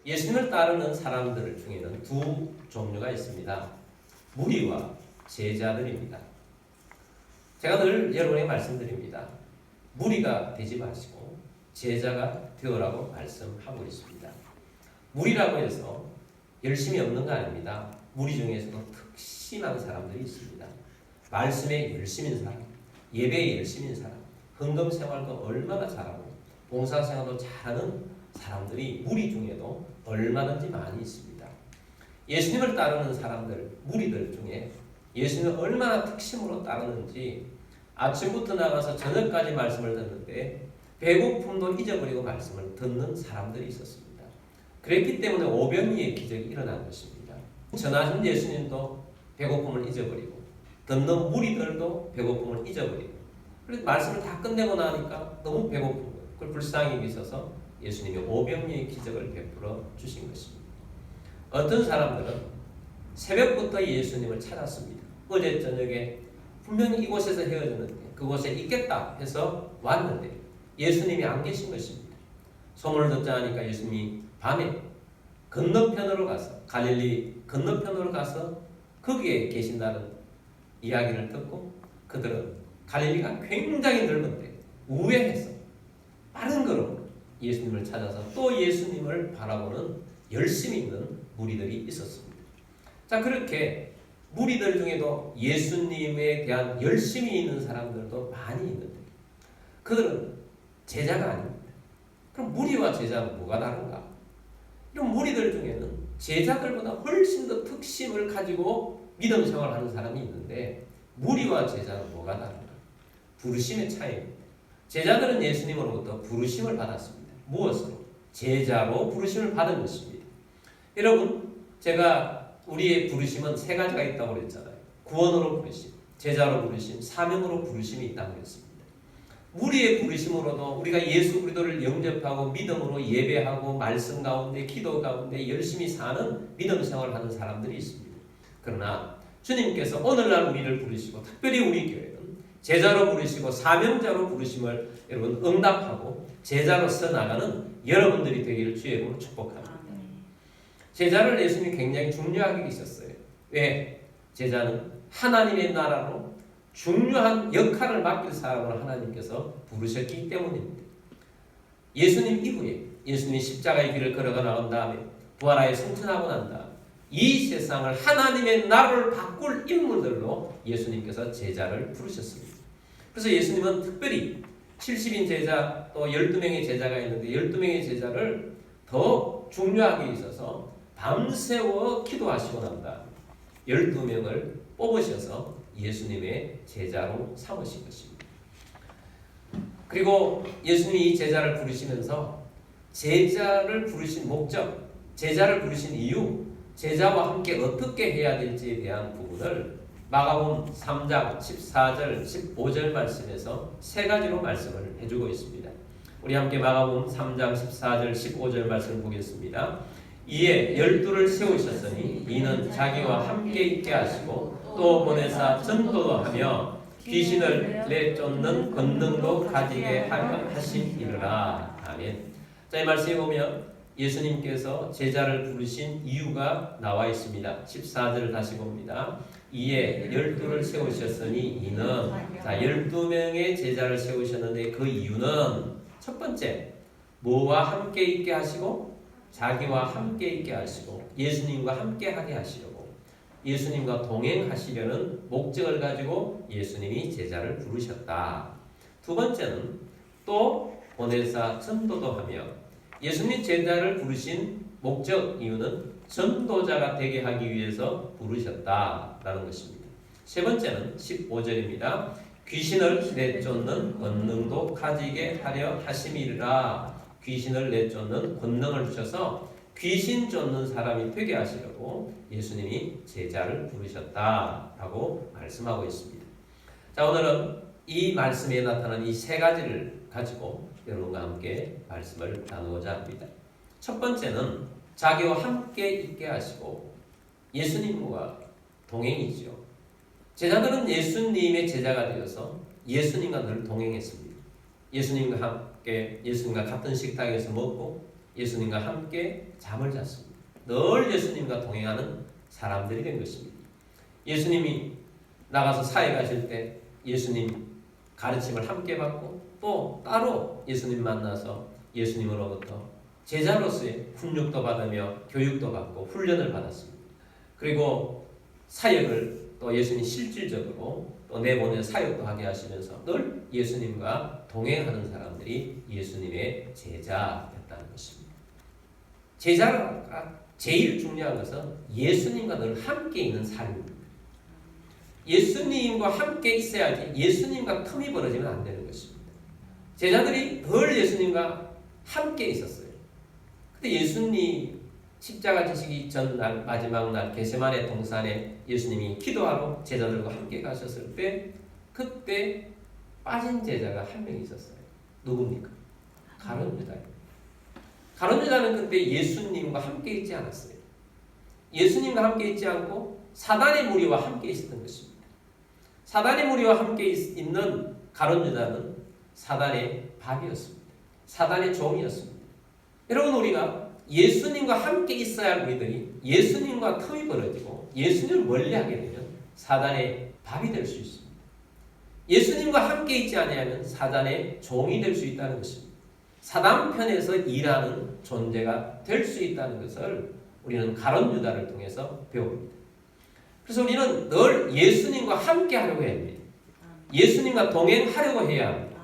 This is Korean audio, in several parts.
예수님을 따르는 사람들 중에는 두 종류가 있습니다. 무리와 제자들입니다. 제가 늘 여러분에게 말씀드립니다. 무리가 되지 마시고 제자가 되어라고 말씀하고 있습니다. 무리라고 해서 열심히 없는 거 아닙니다. 무리 중에서도 특심한 사람들이 있습니다. 말씀에 열심인 사람, 예배에 열심인 사람, 헌금 생활도 얼마나 잘하고 봉사 생활도 잘하는 사람들이 무리 중에도 얼마든지 많이 있습니다. 예수님을 따르는 사람들, 무리들 중에 예수님을 얼마나 특심으로 따르는지 아침부터 나가서 저녁까지 말씀을 듣는데 배고픔도 잊어버리고 말씀을 듣는 사람들이 있었습니다. 그랬기 때문에 오병이의 기적이 일어난 것입니다. 전하신 예수님도 배고픔을 잊어버리고 듣는 무리들도 배고픔을 잊어버리고 그래서 말씀을 다 끝내고 나니까 너무 배고픈 거예요. 그걸 불쌍히 여기셔서 예수님이 오병이의 기적을 베풀어 주신 것입니다. 어떤 사람들은 새벽부터 예수님을 찾았습니다. 어제 저녁에 분명히 이곳에서 헤어졌는데 그곳에 있겠다 해서 왔는데 예수님이 안 계신 것입니다. 소문을 듣자 하니까 예수님이 밤에 건너편으로 가서 갈릴리 건너편으로 가서 거기에 계신다는 이야기를 듣고 그들은 갈릴리가 굉장히 넓은데 우회해서 빠른 걸음으로 예수님을 찾아서 또 예수님을 바라보는 열심히 있는 무리들이 있었습니다. 자, 그렇게 무리들 중에도 예수님에 대한 열심히 있는 사람들도 많이 있는데 그들은 제자가 아닙니다. 그럼 무리와 제자는 뭐가 다른가? 이런 무리들 중에는 제자들보다 훨씬 더 특심을 가지고 믿음 생활하는 사람이 있는데 무리와 제자는 뭐가 다른가? 부르심의 차이입니다. 제자들은 예수님으로부터 부르심을 받았습니다. 무엇으로? 제자로 부르심을 받은 것입니다. 여러분, 제가 우리의 부르심은 세 가지가 있다고 그랬잖아요. 구원으로 부르심, 제자로 부르심, 사명으로 부르심이 있다고 그랬습니다. 무리의 부르심으로도 우리가 예수 그리스도를 영접하고 믿음으로 예배하고 말씀 가운데 기도 가운데 열심히 사는 믿음 생활을 하는 사람들이 있습니다. 그러나 주님께서 오늘날 우리를 부르시고 특별히 우리 교회는 제자로 부르시고 사명자로 부르심을 여러분 응답하고 제자로서 나가는 여러분들이 되기를 주의 이름으로 축복합니다. 제자를 예수님이 굉장히 중요하게 여기셨어요. 왜? 제자는 하나님의 나라로 중요한 역할을 맡길 사람을 하나님께서 부르셨기 때문입니다. 예수님 이후에 예수님이 십자가의 길을 걸어가 나온 다음에 부활하여 승천하고 난 다음에 이 세상을 하나님의 나라를 바꿀 인물들로 예수님께서 제자를 부르셨습니다. 그래서 예수님은 특별히 70인 제자 또 12명의 제자가 있는데 12명의 제자를 더 중요하게 있어서 밤새워 기도하시고 난 다음에 12명을 뽑으셔서 예수님의 제자로 삼으신 것입니다. 그리고 예수님이 이 제자를 부르시면서 제자를 부르신 목적, 제자를 부르신 이유, 제자와 함께 어떻게 해야 될지에 대한 부분을 마가복음 3장 14절 15절 말씀에서 세 가지로 말씀을 해주고 있습니다. 우리 함께 마가복음 3장 14절 15절 말씀을 보겠습니다. 이에 12를 세우셨으니 이는 자기와 함께 있게 하시고 또 보내사 전도도 하며 귀신을 내쫓는 권능도 가지게 하심이라. 아멘. 자, 이 말씀에 보면 예수님께서 제자를 부르신 이유가 나와 있습니다. 14절을 다시 봅니다. 이에 12를 세우셨으니 이는 자 12명의 제자를 세우셨는데 그 이유는 첫 번째 뭐와 함께 있게 하시고 자기와 함께 있게 하시고 예수님과 함께 하게 하시려고 예수님과 동행하시려는 목적을 가지고 예수님이 제자를 부르셨다. 두 번째는 또 보내사 전도도 하며 예수님 제자를 부르신 목적 이유는 전도자가 되게 하기 위해서 부르셨다라는 것입니다. 세 번째는 15절입니다. 귀신을 내쫓는 권능도 가지게 하려 하심이라. 귀신을 내쫓는 권능을 주셔서 귀신 쫓는 사람이 되게 하시려고 예수님이 제자를 부르셨다라고 말씀하고 있습니다. 자, 오늘은 이 말씀에 나타난 이 세 가지를 가지고 여러분과 함께 말씀을 나누고자 합니다. 첫 번째는 자기와 함께 있게 하시고 예수님과 동행이죠. 제자들은 예수님의 제자가 되어서 예수님과 늘 동행했습니다. 예수님과 함께 예수님과 같은 식탁에서 먹고 예수님과 함께 잠을 잤습니다. 늘 예수님과 동행하는 사람들이 된 것입니다. 예수님이 나가서 사회 가실 때 예수님 가르침을 함께 받고 또 따로 예수님 만나서 예수님으로부터 제자로서의 훈육도 받으며 교육도 받고 훈련을 받았습니다. 그리고 사역을 또 예수님 실질적으로 또 내보내 사역도 하게 하시면서 늘 예수님과 동행하는 사람들이 예수님의 제자였다는 것입니다. 제자가 제일 중요한 것은 예수님과 늘 함께 있는 삶입니다. 예수님과 함께 있어야지 예수님과 틈이 벌어지면 안 되는 것입니다. 제자들이 늘 예수님과 함께 있었어요. 근데 예수님 십자가 지시기 전날 마지막 날 게세마네 동산에 예수님이 기도하러 제자들과 함께 가셨을 때 그때 빠진 제자가 한 명 있었어요. 누굽니까? 가룟 유다입니다. 가룟 유다는 그때 예수님과 함께 있지 않았어요. 예수님과 함께 있지 않고 사단의 무리와 함께 있었던 것입니다. 사단의 무리와 함께 있는 가룟 유다는 사단의 밥이었습니다. 사단의 종이었습니다. 여러분, 우리가 예수님과 함께 있어야 할 우리들이 예수님과 틈이 벌어지고 예수님을 멀리하게 되면 사단의 밥이 될 수 있습니다. 예수님과 함께 있지 않으면 사단의 종이 될 수 있다는 것입니다. 사단 편에서 일하는 존재가 될 수 있다는 것을 우리는 가룟 유다를 통해서 배웁니다. 그래서 우리는 늘 예수님과 함께 하려고 해야 합니다. 예수님과 동행하려고 해야 합니다.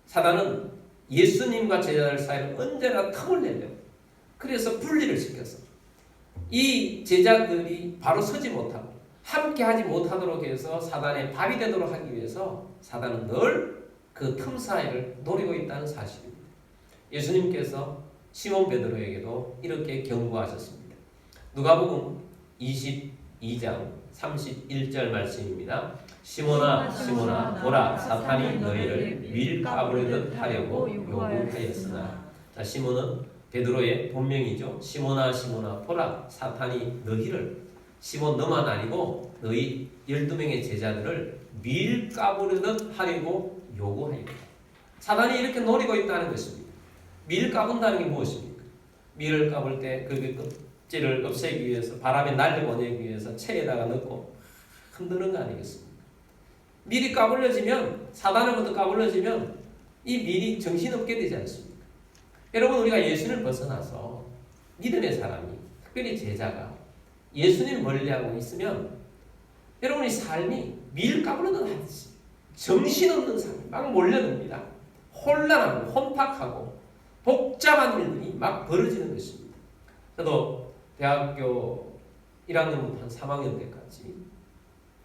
사단은 예수님과 제자들 사이에 언제나 틈을 내려고 그래서 분리를 시켜서 이 제자들이 바로 서지 못하고 함께 하지 못하도록 해서 사단의 밥이 되도록 하기 위해서 사단은 늘 그 틈 사이를 노리고 있다는 사실입니다. 예수님께서 시몬 베드로에게도 이렇게 경고하셨습니다. 누가복음 22장 31절 말씀입니다. 시몬아 시몬아 보라 사탄이 너희를 밀가부르듯 하려고 요구하였으나. 자, 시몬은 베드로의 본명이죠. 시몬아 시몬아 보라 사탄이 너희를, 시몬 너만 아니고 너희 12명의 제자들을 밀가부르듯 하려고 요구하였다. 사탄이 이렇게 노리고 있다는 것입니다. 밀 까분다는 게 무엇입니까? 밀을 까불 때 그 껍질을 없애기 위해서 바람에 날려보내기 위해서 체에다가 넣고 흔드는 거 아니겠습니까? 밀이 까불러지면, 사단으로부터 까불러지면 이 밀이 정신없게 되지 않습니까? 여러분, 우리가 예수를 벗어나서 믿음의 사람이, 특별히 제자가 예수님을 멀리하고 있으면 여러분의 삶이 밀 까불러든 하듯이 정신없는 삶이 막 몰려듭니다. 혼란하고 혼탁하고 복잡한 일들이 막 벌어지는 것입니다. 저도 대학교 1학년부터 한 3학년 때까지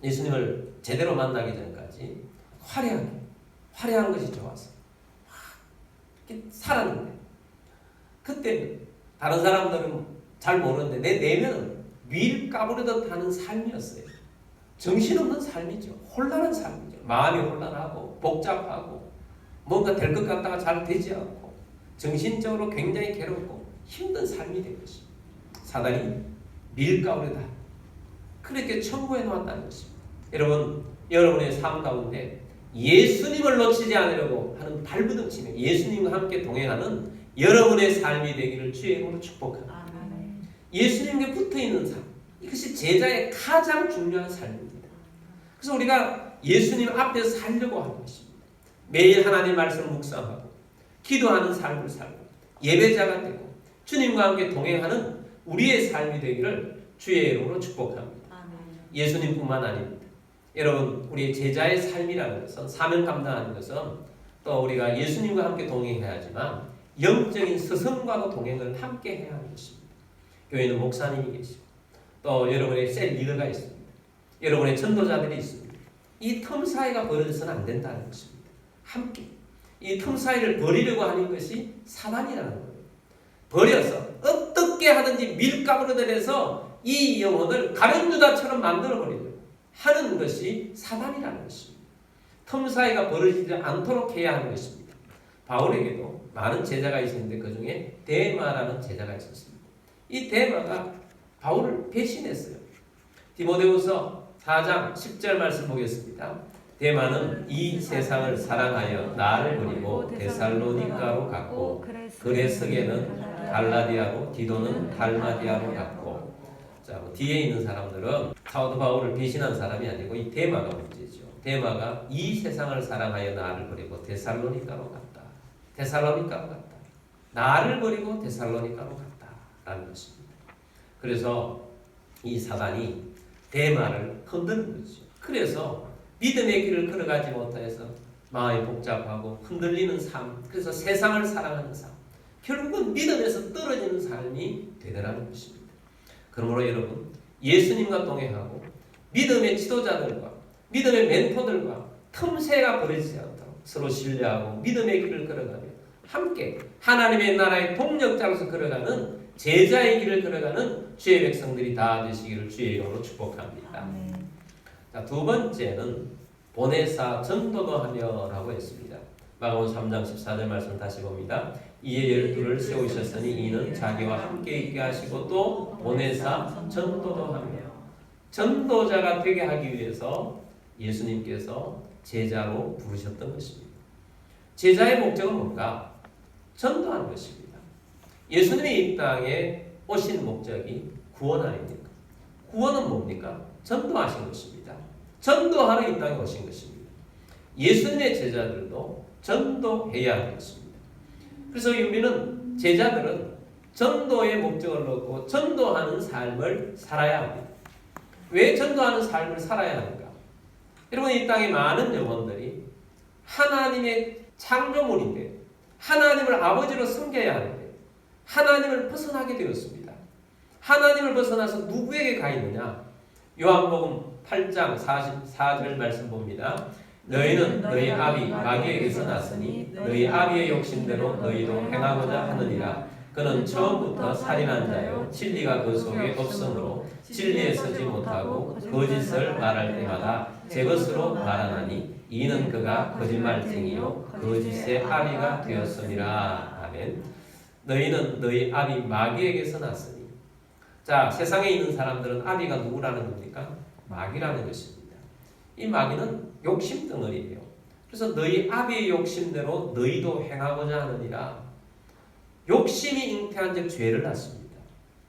예수님을 제대로 만나기 전까지 화려한 것이 좋았어요. 이렇게 살았는데 그때 다른 사람들은 잘 모르는데 내 내면은 밀 까부르듯 하는 삶이었어요. 정신없는 삶이죠. 혼란한 삶이죠. 마음이 혼란하고 복잡하고 뭔가 될 것 같다가 잘 되지 않고 정신적으로 굉장히 괴롭고 힘든 삶이 된 것입니다. 사단이 밀가루다 그렇게 첨부해 놓았다는 것입니다. 여러분, 여러분의 삶 가운데 예수님을 놓치지 않으려고 하는 발부둥치며 예수님과 함께 동행하는 여러분의 삶이 되기를 주의 이름으로 축복합니다. 예수님께 붙어있는 삶, 이것이 제자의 가장 중요한 삶입니다. 그래서 우리가 예수님 앞에서 살려고 하는 것입니다. 매일 하나님의 말씀을 묵상하고 기도하는 삶을 살고 예배자가 되고 주님과 함께 동행하는 우리의 삶이 되기를 주의 이름으로 축복합니다. 예수님뿐만 아닙니다. 여러분, 우리의 제자의 삶이라는 것은, 사명 감당하는 것은 또 우리가 예수님과 함께 동행해야 하지만 영적인 스승과도 동행을 함께 해야 하는 것입니다. 교회는 목사님이 계시고 또 여러분의 셀 리더가 있습니다. 여러분의 전도자들이 있습니다. 이 틈 사이가 벌어져서는 안 된다는 것입니다. 함께 이 틈 사이를 버리려고 하는 것이 사단이라는 거예요. 버려서 어떻게 하든지 밀가부르들여서 이 영혼을 가룟 유다처럼 만들어버리려고 하는 것이 사단이라는 것입니다. 틈 사이가 벌어지지 않도록 해야 하는 것입니다. 바울에게도 많은 제자가 있었는데 그 중에 데마라는 제자가 있었습니다. 이 데마가 바울을 배신했어요. 디모데후서 4장 10절 말씀 보겠습니다. 데마는 이 세상을 사랑하여 나를 버리고 데살로니가로 갔고 글의 서계는 갈라디아로, 디도는 달마디아로 갔고. 자, 뒤에 있는 사람들은 사도 바울을 배신한 사람이 아니고 이 데마가 문제죠. 데마가 이 세상을 사랑하여 나를 버리고 데살로니가로 갔다. 데살로니가로 갔다. 나를 버리고 데살로니가로 갔다라는 것입니다. 그래서 이 사단이 데마를 흔드는 거죠. 그래서 믿음의 길을 걸어가지 못해서 마음이 복잡하고 흔들리는 삶, 그래서 세상을 사랑하는 삶, 결국은 믿음에서 떨어지는 삶이 되더라는 것입니다. 그러므로 여러분, 예수님과 동행하고 믿음의 지도자들과 믿음의 멘토들과 틈새가 벌어지지 않도록 서로 신뢰하고 믿음의 길을 걸어가며 함께 하나님의 나라의 동력자로서 걸어가는 제자의 길을 걸어가는 주의 백성들이 다 되시기를 주의 이름으로 축복합니다. 자, 두 번째는 보내사 전도도 하며라고 했습니다. 마가복음 3장 14절 말씀 다시 봅니다. 이에 12를 세우셨으니 이는 자기와 함께 있게 하시고 또 보내사 전도도 하며. 전도자가 되게 하기 위해서 예수님께서 제자로 부르셨던 것입니다. 제자의 목적은 뭔가? 전도하는 것입니다. 예수님이 이 땅에 오신 목적이 구원 아닙니까? 구원은 뭡니까? 전도하신 것입니다. 전도하러 이 땅에 오신 것입니다. 예수님의 제자들도 전도해야 하는 것입니다. 그래서 우리는 제자들은 전도의 목적을 놓고 전도하는 삶을 살아야 합니다. 왜 전도하는 삶을 살아야 하는가? 여러분, 이 땅에 많은 영혼들이 하나님의 창조물인데 하나님을 아버지로 섬겨야 하는데 하나님을 벗어나게 되었습니다. 하나님을 벗어나서 누구에게 가 있느냐? 요한복음 8장 44절 말씀 봅니다. 너희는 너희 아비 마귀에게서 났으니 너희 아비의 욕심대로 너희도 행하고자 하느니라. 그는 처음부터 살인한 자요 진리가 그 속에 없으므로 진리에 서지 못하고 거짓을 말할 때마다 제 것으로 말하나니 이는 그가 거짓말쟁이요 거짓의 아비가 되었음이라. 아멘. 너희는 너희 아비 마귀에게서 났으니. 자, 세상에 있는 사람들은 아비가 누구라는 겁니까? 마귀라는 것입니다. 이 마귀는 욕심 덩어리예요. 그래서 너희 아비의 욕심대로 너희도 행하고자 하느니라. 욕심이 잉태한 즉 죄를 낳습니다.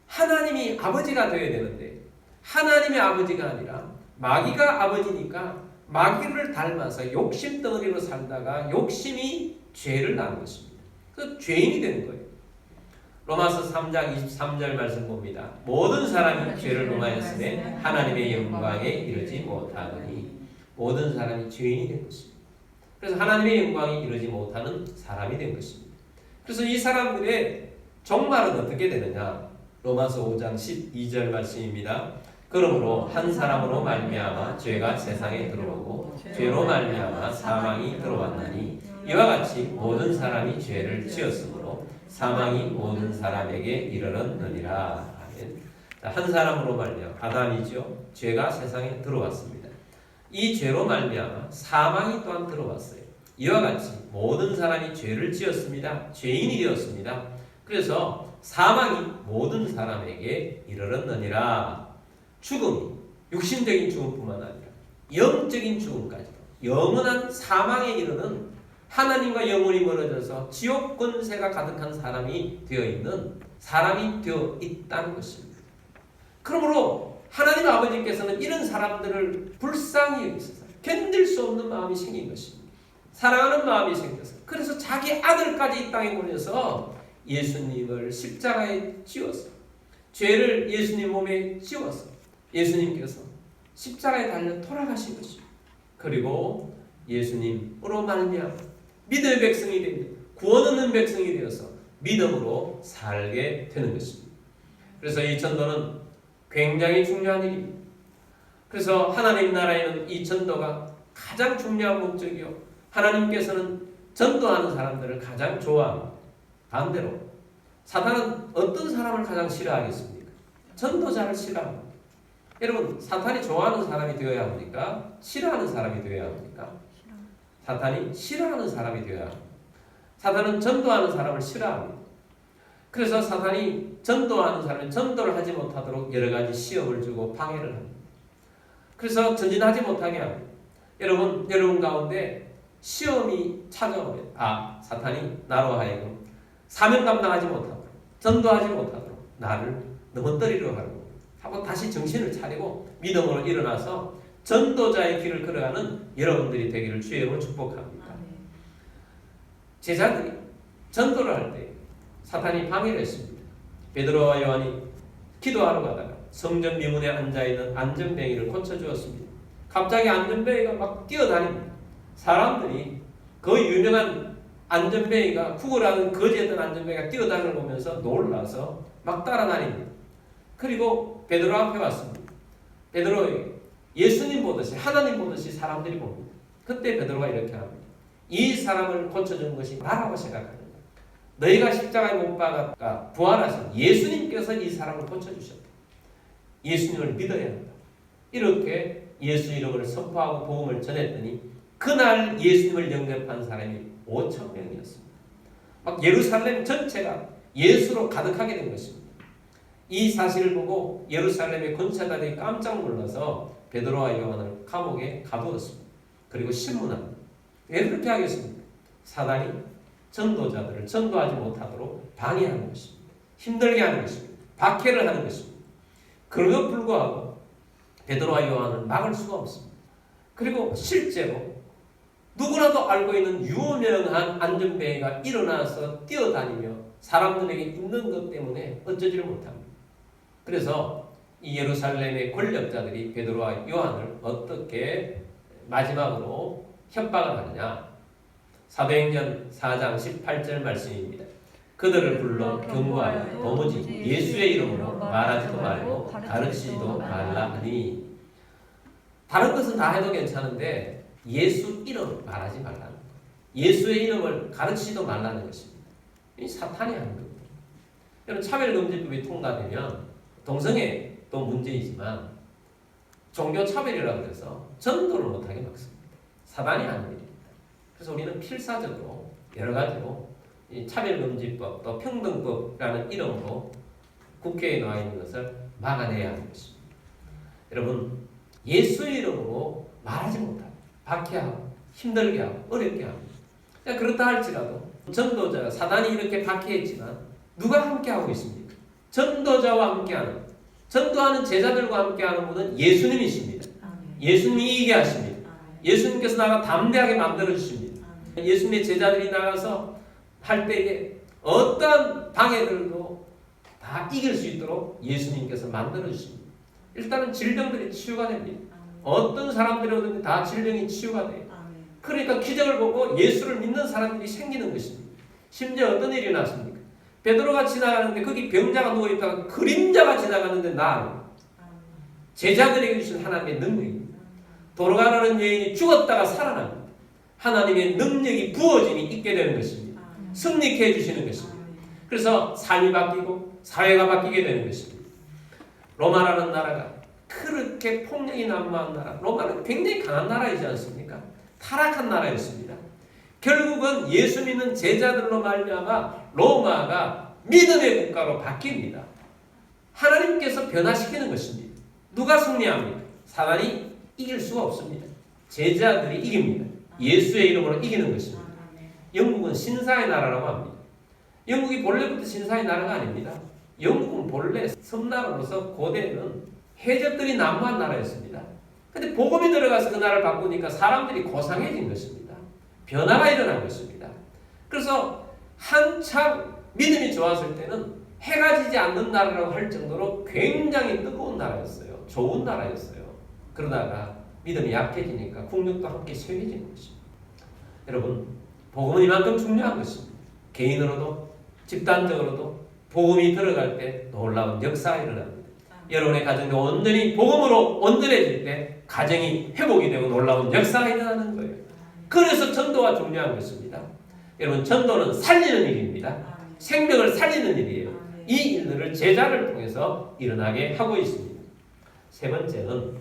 하나님이 아버지가 되어야 되는데 하나님의 아버지가 아니라 마귀가 아버지니까 마귀를 닮아서 욕심 덩어리로 살다가 욕심이 죄를 낳은 것입니다. 그 죄인이 되는 거예요. 로마서 3장 23절 말씀 봅니다. 모든 사람이 죄를 범하였으니 하나님의 영광에 이르지 못하느니. 모든 사람이 죄인이 된 것입니다. 그래서 하나님의 영광이 이르지 못하는 사람이 된 것입니다. 그래서 이 사람들의 종말은 어떻게 되느냐? 로마서 5장 12절 말씀입니다. 그러므로 한 사람으로 말미암아 죄가 세상에 들어오고 죄로 말미암아 사망이 들어왔나니 이와 같이 모든 사람이 죄를 지었으므로 사망이 모든 사람에게 이르렀느니라. 아멘. 한 사람으로 말미암아 아담이죠. 죄가 세상에 들어왔습니다. 이 죄로 말미암아 사망이 또한 들어왔어요. 이와 같이 모든 사람이 죄를 지었습니다. 죄인이 되었습니다. 그래서 사망이 모든 사람에게 이르렀느니라. 죽음이 육신적인 죽음뿐만 아니라 영적인 죽음까지도 영원한 사망에 이르는 하나님과 영원히 멀어져서 지옥 권세가 가득한 사람이 되어 있는 사람이 되어 있다는 것입니다. 그러므로 하나님 아버지께서는 이런 사람들을 불쌍히 여기셔서 견딜 수 없는 마음이 생긴 것입니다. 사랑하는 마음이 생겨서 그래서 자기 아들까지 이 땅에 보내서 예수님을 십자가에 쥐어서 죄를 예수님 몸에 쥐어서 예수님께서 십자가에 달려 돌아가신 것입니다. 그리고 예수님으로 말미암아 믿음의 백성이 되며 구원 얻는 백성이 되어서 믿음으로 살게 되는 것입니다. 그래서 이 전도는 굉장히 중요한 일입니다. 그래서 하나님 나라에는 이 전도가 가장 중요한 목적이요 하나님께서는 전도하는 사람들을 가장 좋아합니다. 반대로 사탄은 어떤 사람을 가장 싫어하겠습니까? 전도자를 싫어합니다. 여러분, 사탄이 좋아하는 사람이 되어야 합니까? 싫어하는 사람이 되어야 합니까? 사탄이 싫어하는 사람이 되어야 합니다. 사탄은 전도하는 사람을 싫어합니다. 그래서 사탄이 전도하는 사람은 전도를 하지 못하도록 여러 가지 시험을 주고 방해를 합니다. 그래서 전진하지 못하게 합니다. 여러분 가운데 시험이 찾아오면 사탄이 나로 하여금 사명 감당하지 못하도록, 전도하지 못하도록 나를 넘어뜨리려 하고 다시 정신을 차리고 믿음으로 일어나서 전도자의 길을 걸어가는 여러분들이 되기를 주의 이름으로 축복합니다. 제자들이 전도를 할 때 사탄이 방해를 했습니다. 베드로와 요한이 기도하러 가다가 성전 미문에 앉아있는 안전뱅이를 고쳐주었습니다. 갑자기 안전뱅이가 막 뛰어다닙니다. 사람들이 그 유명한 안전뱅이가 구걸하는 거지였던 안전뱅이가 뛰어다니는 걸 보면서 놀라서 막 따라다닙니다. 그리고 베드로 앞에 왔습니다. 베드로에게 예수님 보듯이 하나님 보듯이 사람들이 봅니다. 그때 베드로가 이렇게 합니다. 이 사람을 고쳐준 것이 나라고 생각하는가? 너희가 십자가에 못 박았다 부활하신 예수님께서 이 사람을 고쳐주셨다. 예수님을 믿어야 한다. 이렇게 예수 이름을 선포하고 복음을 전했더니 그날 예수님을 영접한 사람이 5,000명이었습니다. 막 예루살렘 전체가 예수로 가득하게 된 것입니다. 이 사실을 보고 예루살렘의 권사들이 깜짝 놀라서 베드로와 요한을 감옥에 가두었습니다. 그리고 신문합니다. 왜 그렇게 하겠습니까? 사단이 전도자들을 전도하지 못하도록 방해하는 것입니다. 힘들게 하는 것입니다. 박해를 하는 것입니다. 그럼에도 불구하고 베드로와 요한을 막을 수가 없습니다. 그리고 실제로 누구라도 알고 있는 유명한 안전뱅이가 일어나서 뛰어다니며 사람들에게 있는 것 때문에 어쩌지를 못합니다. 그래서 이 예루살렘의 권력자들이 베드로와 요한을 어떻게 마지막으로 협박을 하느냐. 사도행전 4장 18절 말씀입니다. 그들을 불러 경고하여 도무지 예수의 이름으로 말하지도 말고 가르치지도 말라 하니. 다른 것은 다 해도 괜찮은데 예수 이름 말하지 말라는 것. 예수의 이름을 가르치지도 말라는 것입니다. 이 사탄이 하는 겁니다. 여러분 차별금지법이 통과되면 동성애도 문제이지만 종교차별이라고 해서 전도를 못하게 막습니다. 사단이 하는 일입니다. 그래서 우리는 필사적으로 여러 가지로 이 차별금지법 또 평등법이라는 이름으로 국회에 나와 있는 것을 막아내야 하는 것입니다. 여러분 예수의 이름으로 말하지 못하고 박해하고 힘들게 하고 어렵게 합니다. 그렇다 할지라도 전도자가 사단이 이렇게 박해했지만 누가 함께하고 있습니까? 전도자와 함께하는 전도하는 제자들과 함께하는 분은 예수님이십니다. 예수님이 이기게 하십니다. 예수님께서 나가 담대하게 만들어주십니다. 예수님의 제자들이 나가서 할 때에 어떠한 방해들도 다 이길 수 있도록 예수님께서 만들어주십니다. 일단은 질병들이 치유가 됩니다. 어떤 사람들이 오든지 다 질병이 치유가 돼요. 그러니까 기적을 보고 예수를 믿는 사람들이 생기는 것입니다. 심지어 어떤 일이 났습니까? 베드로가 지나가는데 거기 병자가 누워있다가 그림자가 지나가는데 나아요. 제자들에게 주신 하나님의 능력입니다. 돌아가는 여인이 죽었다가 살아납니다. 하나님의 능력이 부어짐이 있게 되는 것입니다. 승리케 해주시는 것입니다. 그래서 삶이 바뀌고 사회가 바뀌게 되는 것입니다. 로마라는 나라가 그렇게 폭력이 난무한 나라, 로마는 굉장히 강한 나라이지 않습니까? 타락한 나라였습니다. 결국은 예수 믿는 제자들로 말미암아 로마가 믿음의 국가로 바뀝니다. 하나님께서 변화시키는 것입니다. 누가 승리합니까? 사단이 이길 수가 없습니다. 제자들이 이깁니다. 예수의 이름으로 이기는 것입니다. 영국은 신사의 나라라고 합니다. 영국이 본래부터 신사의 나라가 아닙니다. 영국은 본래 섬나라로서 고대는 해적들이 난무한 나라였습니다. 근데 복음이 들어가서 그 나라를 바꾸니까 사람들이 고상해진 것입니다. 변화가 일어난 것입니다. 그래서 한참 믿음이 좋았을 때는 해가 지지 않는 나라라고 할 정도로 굉장히 뜨거운 나라였어요. 좋은 나라였어요. 그러다가 믿음이 약해지니까 국력도 함께 쇠해지는 것입니다. 여러분, 복음은 이만큼 중요한 것입니다. 개인으로도 집단적으로도 복음이 들어갈 때 놀라운 역사가 일어납니다. 여러분의 가정이 온전히 복음으로 온전해질 때 가정이 회복이 되고 놀라운 역사가 일어나는 거예요. 그래서 전도가 중요한 것입니다. 여러분, 전도는 살리는 일입니다. 생명을 살리는 일이에요. 이 일들을 제자를 통해서 일어나게 하고 있습니다. 세 번째는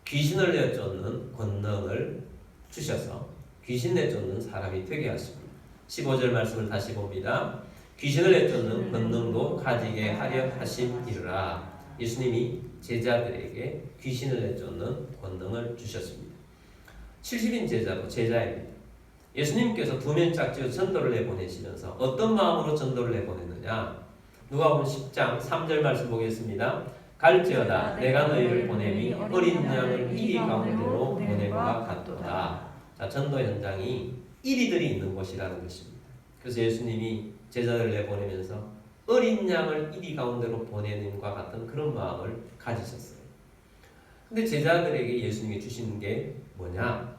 귀신을 내쫓는 권능을 주셔서 귀신 내쫓는 사람이 되게 하십니다. 15절 말씀을 다시 봅니다. 귀신을 내쫓는 권능도 가지게 하려 하심이라. 예수님이 제자들에게 귀신을 내쫓는 권능을 주셨습니다. 70인 제자도 제자입니다. 예수님께서 두 면짝지어 전도를 내보내시면서 어떤 마음으로 전도를 내보냈느냐? 누가복음 10장 3절 말씀 보겠습니다. 갈지어다 내가 너희를 보내니 어린 양을 이리 가운데로 보냄과 같도다. 자, 전도 현장이 이리들이 있는 곳이라는 것입니다. 그래서 예수님이 제자들을 내보내면서 어린 양을 이리 가운데로 보내는과 같은 그런 마음을 가지셨어요. 근데 제자들에게 예수님이 주시는 게 뭐냐?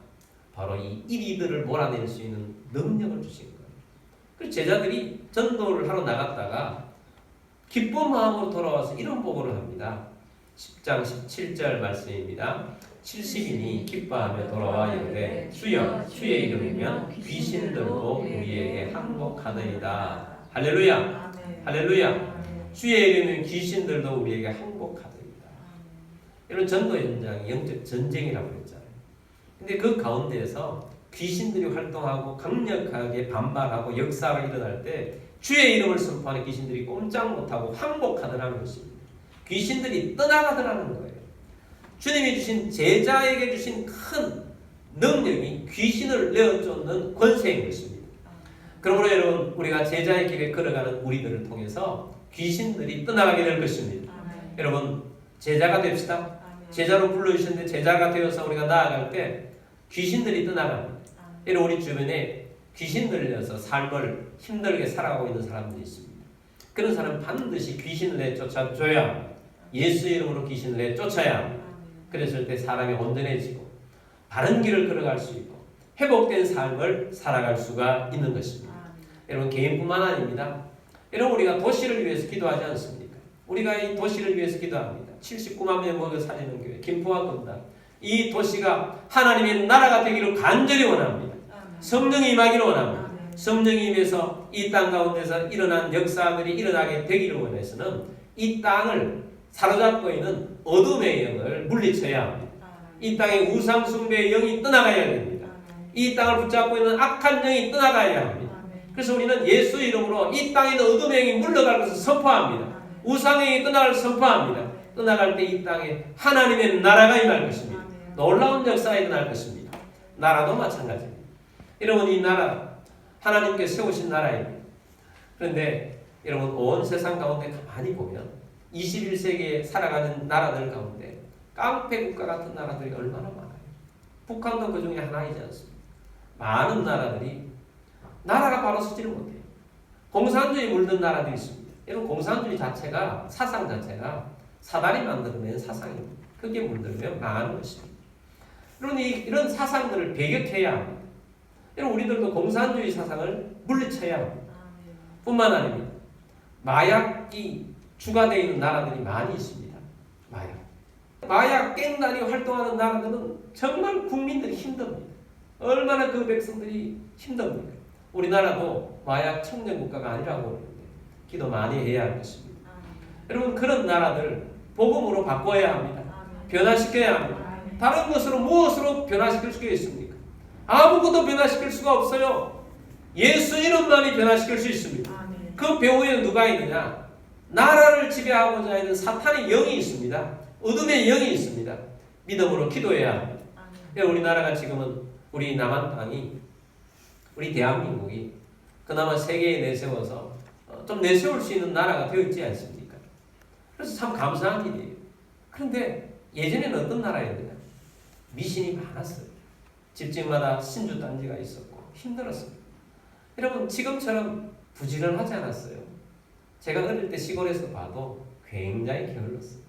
바로 이 이리들을 몰아낼 수 있는 능력을 주신 거예요. 그래서 제자들이 전도를 하러 나갔다가 기쁜 마음으로 돌아와서 이런 보고를 합니다. 10장 17절 말씀입니다. 70인이 기뻐하며 돌아와 이르되 주여 주의 이름이면 귀신들도 우리에게 항복하더이다. 할렐루야. 할렐루야. 주의 이름이면 귀신들도 우리에게 항복하더이다. 이런 전도 현장이 영적 전쟁이라고 했잖아요. 근데 그 가운데에서 귀신들이 활동하고 강력하게 반발하고 역사가 일어날 때 주의 이름을 선포하는 귀신들이 꼼짝 못하고 항복하더라는 것입니다. 귀신들이 떠나가더라는 거예요. 주님이 주신 제자에게 주신 큰 능력이 귀신을 내어쫓는 권세인 것입니다. 그러므로 여러분 우리가 제자의 길에 걸어가는 우리들을 통해서 귀신들이 떠나가게 될 것입니다. 여러분 제자가 됩시다. 제자로 불러주셨는데 제자가 되어서 우리가 나아갈 때 귀신들이 떠나갑니다. 여러분 우리 주변에 귀신 들려서 삶을 힘들게 살아가고 있는 사람들이 있습니다. 그런 사람은 반드시 귀신을 내쫓아줘야 합니다. 예수 이름으로 귀신을 내쫓아야 합니다. 그랬을 때 사람이 온전해지고 바른 길을 걸어갈 수 있고 회복된 삶을 살아갈 수가 있는 것입니다. 여러분 개인뿐만 아닙니다. 여러분 우리가 도시를 위해서 기도하지 않습니까? 우리가 이 도시를 위해서 기도합니다. 79만 명 먹여 살리는 교회 김포와 건달 이 도시가 하나님의 나라가 되기를 간절히 원합니다. 성령이 임하기를 원합니다. 성령이 임해서 이 땅 가운데서 일어난 역사들이 일어나게 되기를 원해서는 이 땅을 사로잡고 있는 어둠의 영을 물리쳐야 합니다. 이 땅의 우상숭배의 영이 떠나가야 됩니다. 이 땅을 붙잡고 있는 악한 영이 떠나가야 합니다. 그래서 우리는 예수 이름으로 이 땅에 있는 어둠의 영이 물러갈 것을 선포합니다. 우상의 영이 떠나갈 것을 선포합니다. 떠나갈 때 이 땅에 하나님의 나라가 임할 것입니다. 놀라운 역사가 일어날 것입니다. 나라도 마찬가지입니다. 여러분 이 나라 하나님께 세우신 나라입니다. 그런데 여러분 온 세상 가운데 가만히 보면 21세기에 살아가는 나라들 가운데 깡패 국가 같은 나라들이 얼마나 많아요. 북한도 그 중에 하나이지 않습니까? 많은 나라들이 나라가 바로 서지를 못해요. 공산주의 물든 나라도 있습니다. 여러분 공산주의 자체가 사상 자체가 사단이 만들어낸 사상입니다. 그게 물들면 망하는 것입니다. 여러분 이런 사상들을 배격해야 합니다. 여러분 우리들도 공산주의 사상을 물리쳐야 합니다. 뿐만 아닙니다. 마약이 주가 되어 있는 나라들이 많이 있습니다. 마약 갱단이 활동하는 나라들은 정말 국민들이 힘듭니다. 얼마나 그 백성들이 힘듭니까? 우리나라도 마약 청정 국가가 아니라고 그러는데 기도 많이 해야 할 것입니다. 여러분 그런 나라들 복음으로 바꿔야 합니다. 변화시켜야 합니다. 다른 것으로 무엇으로 변화시킬 수가 있습니까? 아무것도 변화시킬 수가 없어요. 예수 이름만이 변화시킬 수 있습니다. 그 배후에는 누가 있느냐? 나라를 지배하고자 하는 사탄의 영이 있습니다. 어둠의 영이 있습니다. 믿음으로 기도해야 합니다. 우리나라가 지금은 우리 남한 땅이 우리 대한민국이 그나마 세계에 내세워서 좀 내세울 수 있는 나라가 되어 있지 않습니까? 그래서 참 감사한 일이에요. 그런데 예전에는 어떤 나라였느냐? 미신이 많았어요. 집집마다 신주단지가 있었고 힘들었습니다. 여러분 지금처럼 부지런하지 않았어요. 제가 어릴 때 시골에서 봐도 굉장히 게을렀어요.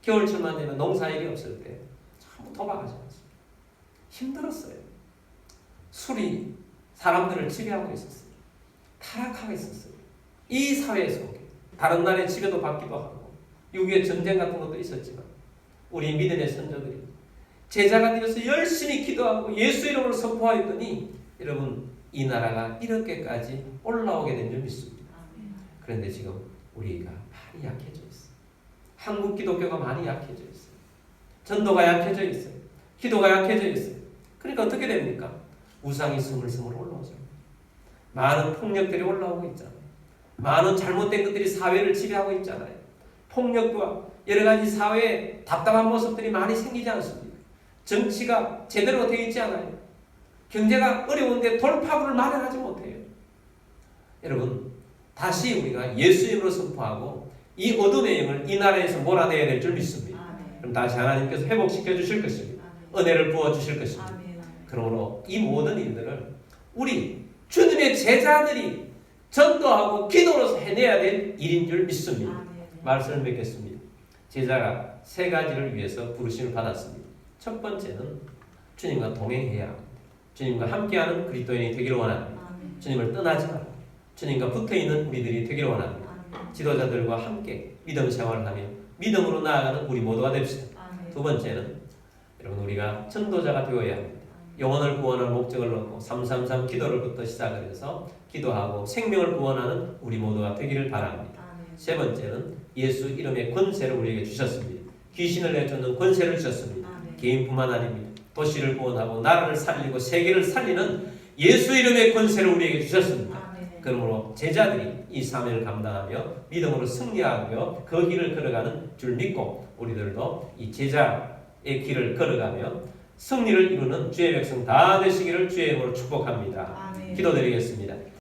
겨울철만 되면 농사일이 없을 때 전부 도박하지 않았어요. 힘들었어요. 술이 사람들을 지배하고 있었어요. 타락하고 있었어요. 이 사회 속에 다른 나라의 지배도 받기도 하고 6.25 전쟁 같은 것도 있었지만 우리 믿음의 선조들이 제자가 되어서 열심히 기도하고 예수 이름을 선포하였더니 여러분 이 나라가 이렇게까지 올라오게 된 줄 믿습니다. 그런데 지금 우리가 많이 약해져 있어요. 한국 기독교가 많이 약해져 있어요. 전도가 약해져 있어요. 기도가 약해져 있어요. 그러니까 어떻게 됩니까? 우상이 스물스물 올라오죠. 많은 폭력들이 올라오고 있잖아요. 많은 잘못된 것들이 사회를 지배하고 있잖아요. 폭력과 여러 가지 사회에 답답한 모습들이 많이 생기지 않습니까? 정치가 제대로 되어 있지 않아요. 경제가 어려운데 돌파구를 마련하지 못해요. 여러분, 다시 우리가 예수 이름으로 선포하고 이 어둠의 영을 이 나라에서 몰아내야 될 줄 믿습니다. 그럼 다시 하나님께서 회복시켜 주실 것입니다. 은혜를 부어 주실 것입니다. 그러므로 이 모든 일들을 우리 주님의 제자들이 전도하고 기도로서 해내야 될 일인 줄 믿습니다. 말씀을 맺겠습니다. 제자가 세 가지를 위해서 부르심을 받았습니다. 첫 번째는 주님과 동행해야 합니다. 주님과 함께하는 그리스도인이 되기를 원합니다. 주님을 떠나지 말고 주님과 붙어있는 우리들이 되기를 원합니다. 지도자들과 함께 믿음 생활을 하며 믿음으로 나아가는 우리 모두가 됩시다. 두 번째는 여러분, 우리가 전도자가 되어야 합니다. 영혼을 구원할 목적을 놓고 333 기도를부터 시작을 해서 기도하고 생명을 구원하는 우리 모두가 되기를 바랍니다. 세 번째는 예수 이름의 권세를 우리에게 주셨습니다. 귀신을 내쫓는 권세를 주셨습니다. 개인뿐만 아닙니다. 도시를 구원하고 나라를 살리고 세계를 살리는 예수 이름의 권세를 우리에게 주셨습니다. 그러므로 제자들이 이 사명을 감당하며 믿음으로 승리하며 그 길을 걸어가는 줄 믿고 우리들도 이 제자의 길을 걸어가며 승리를 이루는 주의 백성 다 되시기를 주의 이름으로 축복합니다. 기도드리겠습니다.